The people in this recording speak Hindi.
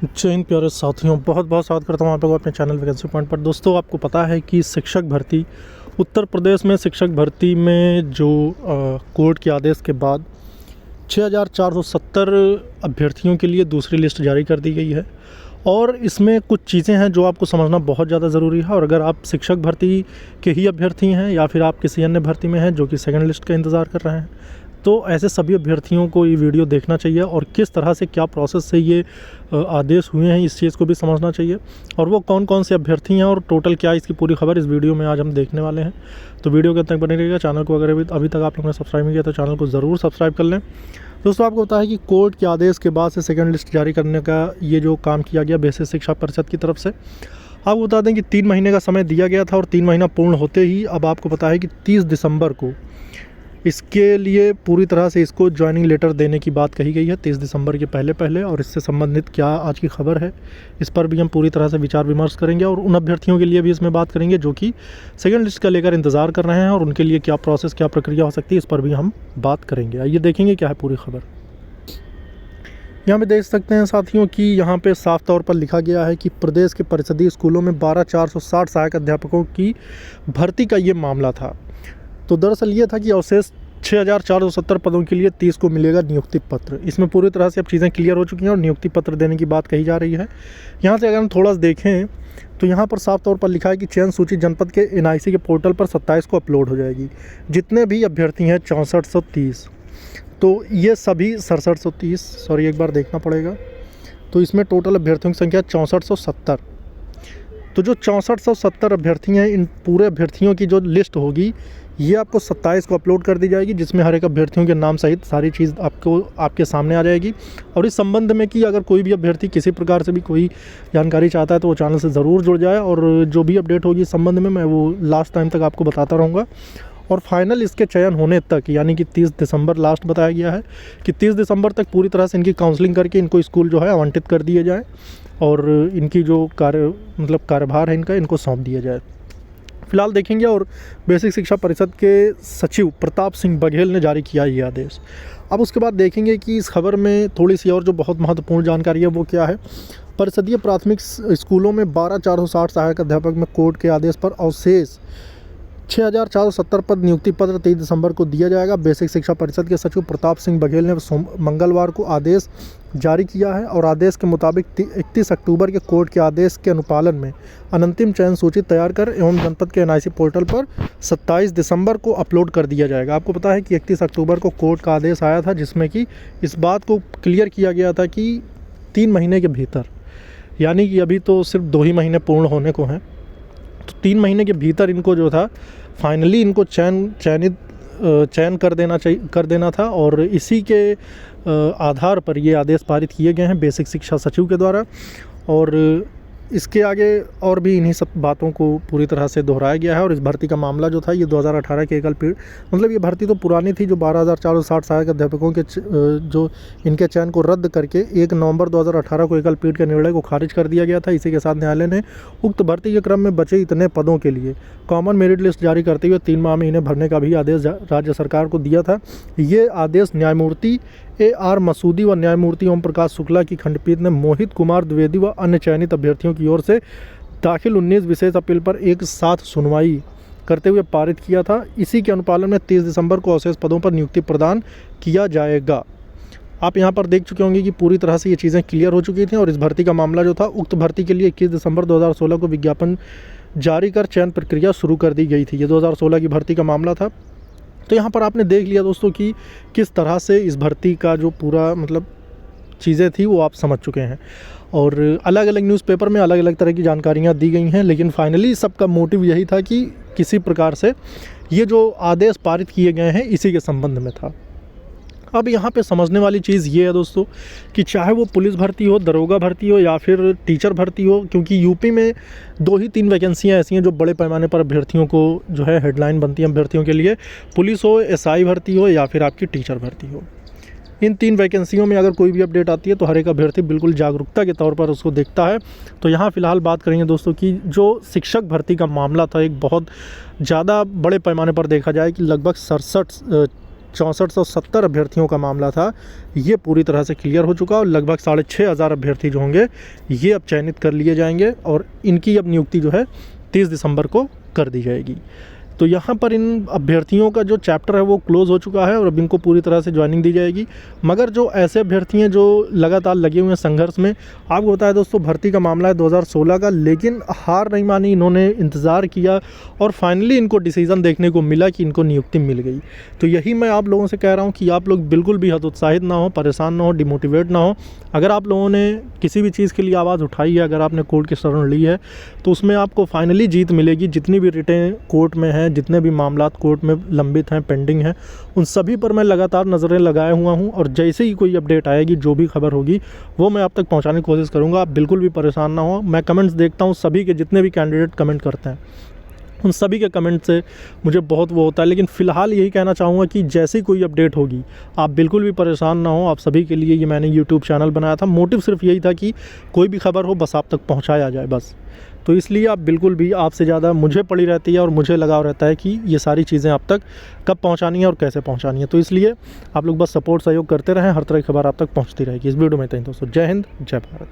जय हिंद प्यारे साथियों, बहुत बहुत स्वागत करता हूँ आप लोगों को अपने चैनल वैकेंसी पॉइंट पर। दोस्तों, आपको पता है कि शिक्षक भर्ती उत्तर प्रदेश में शिक्षक भर्ती में जो कोर्ट के आदेश के बाद 6470 अभ्यर्थियों के लिए दूसरी लिस्ट जारी कर दी गई है। और इसमें कुछ चीज़ें हैं जो आपको समझना बहुत ज़्यादा ज़रूरी है। और अगर आप शिक्षक भर्ती के ही अभ्यर्थी हैं या फिर आप किसी अन्य भर्ती में हैं जो कि सेकंड लिस्ट का इंतज़ार कर रहे हैं, तो ऐसे सभी अभ्यर्थियों को ये वीडियो देखना चाहिए और किस तरह से क्या प्रोसेस से ये आदेश हुए हैं इस चीज़ को भी समझना चाहिए। और वो कौन कौन से अभ्यर्थी हैं और टोटल क्या इसकी पूरी खबर इस वीडियो में आज हम देखने वाले हैं। तो वीडियो के अंत तक बने रहिएगा। चैनल को अगर अभी तक आप लोगों ने सब्सक्राइब नहीं किया तो चैनल को ज़रूर सब्सक्राइब कर लें। दोस्तों, आपको पता है कि कोर्ट के आदेश के बाद से सेकंड लिस्ट जारी करने का ये जो काम किया गया बेसिक शिक्षा परिषद की तरफ से, आपको बता दें कि 3 महीने का समय दिया गया था और 3 महीना पूर्ण होते ही अब आपको पता है कि 30 दिसंबर को इसके लिए पूरी तरह से इसको ज्वाइनिंग लेटर देने की बात कही गई है 30 दिसंबर के पहले। और इससे संबंधित क्या आज की खबर है, इस पर भी हम पूरी तरह से विचार विमर्श करेंगे और उन अभ्यर्थियों के लिए भी इसमें बात करेंगे जो कि सेकंड लिस्ट का लेकर इंतज़ार कर रहे हैं और उनके लिए क्या प्रोसेस, क्या प्रक्रिया हो सकती है, इस पर भी हम बात करेंगे। आइए देखेंगे क्या है पूरी खबर। यहाँ पे देख सकते हैं साथियों कि यहाँ पे साफ तौर पर लिखा गया है कि प्रदेश के परिषदीय स्कूलों में 12460 सहायक अध्यापकों की भर्ती का ये मामला था। तो दरअसल ये था कि अवशेष 6470 पदों के लिए 30 को मिलेगा नियुक्ति पत्र। इसमें पूरी तरह से अब चीज़ें क्लियर हो चुकी हैं और नियुक्ति पत्र देने की बात कही जा रही है। यहाँ से अगर हम थोड़ा सा देखें तो यहाँ पर साफ तौर पर लिखा है कि चयन सूची जनपद के NIC के पोर्टल पर 27 को अपलोड हो जाएगी। जितने भी अभ्यर्थी हैं 6430, तो ये सभी 6730, सॉरी एक बार देखना पड़ेगा, तो इसमें टोटल अभ्यर्थियों की संख्या 6470। तो जो 6470 अभ्यर्थी हैं, इन पूरे अभ्यर्थियों की जो लिस्ट होगी ये आपको 27 को अपलोड कर दी जाएगी, जिसमें हर एक अभ्यर्थियों के नाम सहित सारी चीज़ आपके सामने आ जाएगी। और इस संबंध में कि अगर कोई भी अभ्यर्थी किसी प्रकार से भी कोई जानकारी चाहता है तो वो चैनल से ज़रूर जुड़ जाए और जो भी अपडेट होगी इस संबंध में मैं वो लास्ट टाइम तक आपको बताता रहूँगा। और फाइनल इसके चयन होने तक यानी कि 30 दिसंबर लास्ट बताया गया है कि 30 दिसंबर तक पूरी तरह से इनकी काउंसलिंग करके इनको स्कूल जो है आवंटित कर दिए जाए और इनकी जो कार्यभार है इनको सौंप दिया जाए। फिलहाल देखेंगे। और बेसिक शिक्षा परिषद के सचिव प्रताप सिंह बघेल ने जारी किया ये आदेश। अब उसके बाद देखेंगे कि इस खबर में थोड़ी सी और जो बहुत महत्वपूर्ण जानकारी है वो क्या है। परिषदीय प्राथमिक स्कूलों में 12460 सहायक अध्यापक में कोर्ट के आदेश पर अवशेष 6470 पद नियुक्ति पत्र 23 दिसंबर को दिया जाएगा। बेसिक शिक्षा परिषद के सचिव प्रताप सिंह बघेल ने मंगलवार को आदेश जारी किया है और आदेश के मुताबिक 31 अक्टूबर के कोर्ट के आदेश के अनुपालन में अंतिम चयन सूची तैयार कर एवं जनपद के NIC पोर्टल पर 27 दिसंबर को अपलोड कर दिया जाएगा। आपको पता है कि 31 अक्टूबर को कोर्ट का आदेश आया था जिसमें कि इस बात को क्लियर किया गया था कि 3 महीने के भीतर, यानी कि अभी तो सिर्फ 2 ही महीने पूर्ण होने को हैं, तो 3 महीने के भीतर इनको जो था फाइनली इनको चयन कर देना था। और इसी के आधार पर ये आदेश पारित किए गए हैं बेसिक शिक्षा सचिव के द्वारा। और इसके आगे और भी इन्हीं सब बातों को पूरी तरह से दोहराया गया है। और इस भर्ती का मामला जो था ये 2018 के एकल पीढ़, मतलब ये भर्ती तो पुरानी थी जो 12460 सहायक अध्यापकों के जो इनके चयन को रद्द करके 1 नवंबर 2018 को एकल पीढ़ के निर्णय को खारिज कर दिया गया था। इसी के साथ न्यायालय ने उक्त भर्ती के क्रम में बचे इतने पदों के लिए कॉमन मेरिट लिस्ट जारी करते हुए 3 माह में इन्हें भरने का भी आदेश राज्य सरकार को दिया था। ये आदेश न्यायमूर्ति AR मसूदी व न्यायमूर्ति ओम प्रकाश शुक्ला की खंडपीठ ने मोहित कुमार द्विवेदी व अन्य चयनित अभ्यर्थियों की ओर से दाखिल 19 विशेष अपील पर एक साथ सुनवाई करते हुए पारित किया था। इसी के अनुपालन में 30 दिसंबर को अवशेष पदों पर नियुक्ति प्रदान किया जाएगा। आप यहाँ पर देख चुके होंगे कि पूरी तरह से ये चीज़ें क्लियर हो चुकी थी। और इस भर्ती का मामला जो था उक्त भर्ती के लिए 21 दिसंबर 2016 को विज्ञापन जारी कर चयन प्रक्रिया शुरू कर दी गई थी। ये 2016 की भर्ती का मामला था। तो यहाँ पर आपने देख लिया दोस्तों कि किस तरह से इस भर्ती का जो पूरा चीज़ें थी वो आप समझ चुके हैं। और अलग अलग न्यूज़पेपर में अलग अलग तरह की जानकारियाँ दी गई हैं, लेकिन फाइनली सबका मोटिव यही था कि किसी प्रकार से ये जो आदेश पारित किए गए हैं इसी के संबंध में था। अब यहाँ पे समझने वाली चीज़ ये है दोस्तों कि चाहे वो पुलिस भर्ती हो, दरोगा भर्ती हो या फिर टीचर भर्ती हो, क्योंकि यूपी में 2 ही 3 वैकेंसियाँ ऐसी हैं जो बड़े पैमाने पर अभ्यर्थियों को जो है हेडलाइन बनती हैं अभ्यर्थियों के लिए। पुलिस हो, SI भर्ती हो या फिर आपकी टीचर भर्ती हो। इन 3 वैकेंसियों में अगर कोई भी अपडेट आती है तो हर एक अभ्यर्थी बिल्कुल जागरूकता के तौर पर उसको देखता है। तो यहाँ फ़िलहाल बात करेंगे दोस्तों कि जो शिक्षक भर्ती का मामला था एक बहुत ज़्यादा बड़े पैमाने पर देखा जाए कि लगभग 6470 अभ्यर्थियों का मामला था, ये पूरी तरह से क्लियर हो चुका और लगभग 6500 अभ्यर्थी जो होंगे ये अब चयनित कर लिए जाएंगे और इनकी अब नियुक्ति जो है 30 दिसंबर को कर दी जाएगी। तो यहाँ पर इन अभ्यर्थियों का जो चैप्टर है वो क्लोज़ हो चुका है और अब इनको पूरी तरह से ज्वाइनिंग दी जाएगी। मगर जो ऐसे अभ्यर्थी हैं जो लगातार लगे हुए हैं संघर्ष में, आपको बताया दोस्तों भर्ती का मामला है 2016 का, लेकिन हार नहीं मानी, इन्होंने इंतज़ार किया और फाइनली इनको डिसीज़न देखने को मिला कि इनको नियुक्ति मिल गई। तो यही मैं आप लोगों से कह रहा हूँ कि आप लोग बिल्कुल भी हतोत्साहित ना हो, परेशान ना हो, डिमोटिवेट ना हो। अगर आप लोगों ने किसी भी चीज़ के लिए आवाज़ उठाई है, अगर आपने कोर्ट की शरण ली है, तो उसमें आपको फाइनली जीत मिलेगी। जितनी भी रिटें कोर्ट में हैं, जितने भी मामलात कोर्ट में लंबित हैं, पेंडिंग हैं, उन सभी पर मैं लगातार नज़रें लगाए हुआ हूं और जैसे ही कोई अपडेट आएगी, जो भी खबर होगी वो मैं आप तक पहुंचाने की कोशिश करूंगा। आप बिल्कुल भी परेशान ना हो। मैं कमेंट्स देखता हूं, सभी के जितने भी कैंडिडेट कमेंट करते हैं उन सभी के कमेंट से मुझे बहुत वो होता है। लेकिन फ़िलहाल यही कहना चाहूँगा कि जैसी कोई अपडेट होगी आप बिल्कुल भी परेशान ना हो। आप सभी के लिए ये मैंने यूट्यूब चैनल बनाया था, मोटिव सिर्फ यही था कि कोई भी खबर हो बस आप तक पहुँचाया जाए बस। तो इसलिए आप बिल्कुल भी, आपसे ज़्यादा मुझे पड़ी रहती है और मुझे लगाव रहता है कि ये सारी चीज़ें आप तक कब पहुंचानी है और कैसे पहुंचानी है। तो इसलिए आप लोग बस सपोर्ट सहयोग करते रहें, हर तरह की खबर आप तक पहुंचती रहेगी। इस वीडियो में इतना ही दोस्तों। जय हिंद, जय भारत।